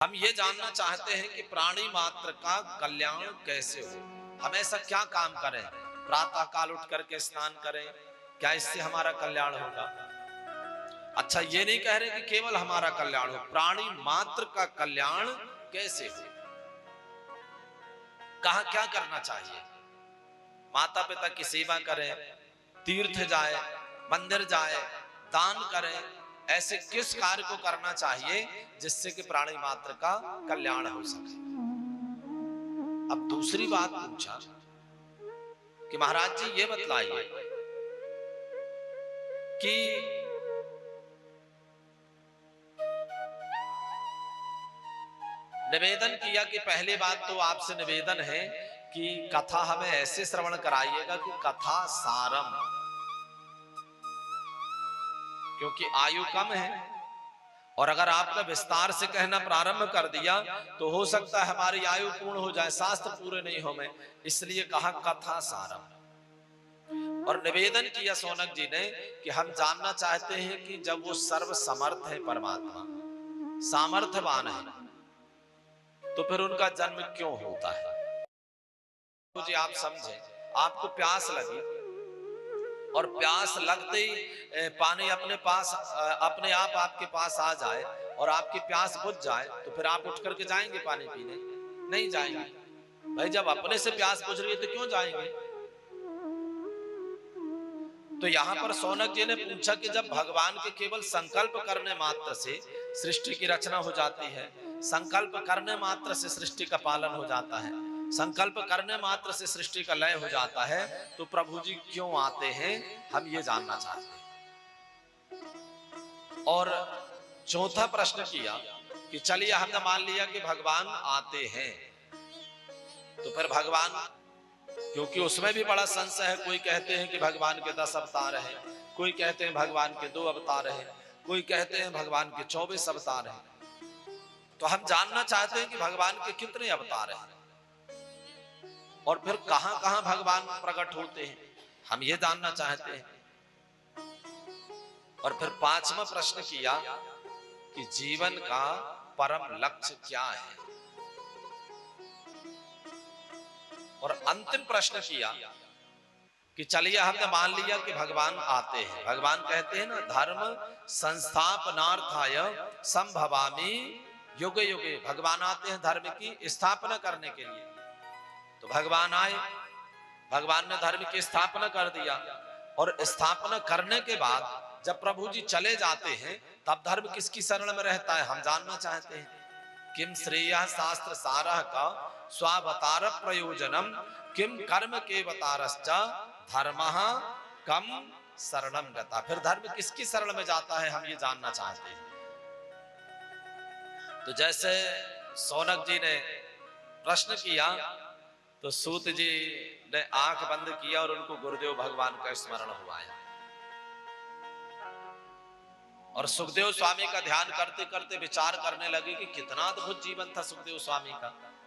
हम ये जानना चाहते हैं कि प्राणी मात्र का कल्याण कैसे हो। हम ऐसा क्या काम करें, प्रातः काल उठ करके स्नान करें, क्या इससे हमारा कल्याण होगा? अच्छा, ये नहीं कह रहे कि केवल हमारा कल्याण हो, प्राणी मात्र का कल्याण कैसे हो, कहाँ क्या करना चाहिए। माता पिता की सेवा करें, तीर्थ जाए, मंदिर जाए, दान करें, ऐसे किस कार्य को करना चाहिए जिससे कि प्राणी मात्र का कल्याण हो सके। अब दूसरी बात पूछा कि महाराज जी ये बतलाइए कि निवेदन किया कि पहली बात तो आपसे निवेदन है कि कथा हमें ऐसे श्रवण कराइएगा कि कथा सारम, क्योंकि आयु कम है और अगर आपने विस्तार से कहना प्रारंभ कर दिया तो हो सकता है हमारी आयु पूर्ण हो जाए, शास्त्र पूरे नहीं हो में, इसलिए कहा कथा सारम। और निवेदन किया सोनक जी ने कि हम जानना चाहते हैं कि जब वो सर्व समर्थ है, परमात्मा सामर्थ्यवान है, तो फिर उनका जन्म क्यों होता है। तो जी आप समझे, आपको प्यास लगी और प्यास लगते ही पानी अपने पास अपने आप आपके पास आ जाए और आपकी प्यास बुझ जाए, तो फिर आप उठ करके जाएंगे पानी पीने? नहीं जाएंगे। भाई जब अपने से प्यास बुझ रही है तो क्यों जाएंगे। तो यहां पर सौनक जी ने पूछा कि जब भगवान के केवल संकल्प करने मात्र से सृष्टि की रचना हो जाती है, संकल्प करने मात्र से सृष्टि का पालन हो जाता है, संकल्प करने मात्र से सृष्टि का लय हो जाता है, तो प्रभु जी क्यों आते हैं, हम ये जानना चाहते हैं। और चौथा प्रश्न किया कि चलिए हमने मान लिया कि भगवान आते हैं, तो फिर भगवान, क्योंकि उसमें भी बड़ा संशय है, कोई कहते हैं कि भगवान के 10 अवतार हैं, कोई कहते हैं भगवान के 2 अवतार हैं, कोई कहते हैं भगवान के 24 अवतार हैं। तो हम जानना चाहते हैं कि भगवान के कितने अवतार हैं और फिर कहां कहां भगवान प्रकट होते हैं, हम ये जानना चाहते हैं। और फिर पांचवा प्रश्न किया कि जीवन का परम लक्ष्य क्या है। और अंतिम प्रश्न किया कि चलिए हमने मान लिया कि भगवान आते हैं, भगवान कहते हैं ना, धर्म संस्थापनार्थाय संभवामि युगे युगे, भगवान आते हैं धर्म की स्थापना करने के लिए। तो भगवान आए, भगवान ने धर्म की स्थापना कर दिया और स्थापना करने के बाद जब प्रभु जी चले जाते हैं तब धर्म किसकी शरण में रहता है, हम जानना चाहते हैं। किम श्रेय शास्त्र सारः का स्वावतार प्रयोजनम किम कर्म के अवतारश्च धर्मः कम शरणम गता, फिर धर्म किसकी शरण में जाता है, हम ये जानना चाहते हैं। तो जैसे सौनक जी ने प्रश्न किया तो सूत जी ने आंख बंद किया और उनको गुरुदेव भगवान का स्मरण हुआ। और सुखदेव स्वामी का ध्यान करते करते विचार करने लगे कि कितना अद्भुत जीवन था सुखदेव स्वामी का।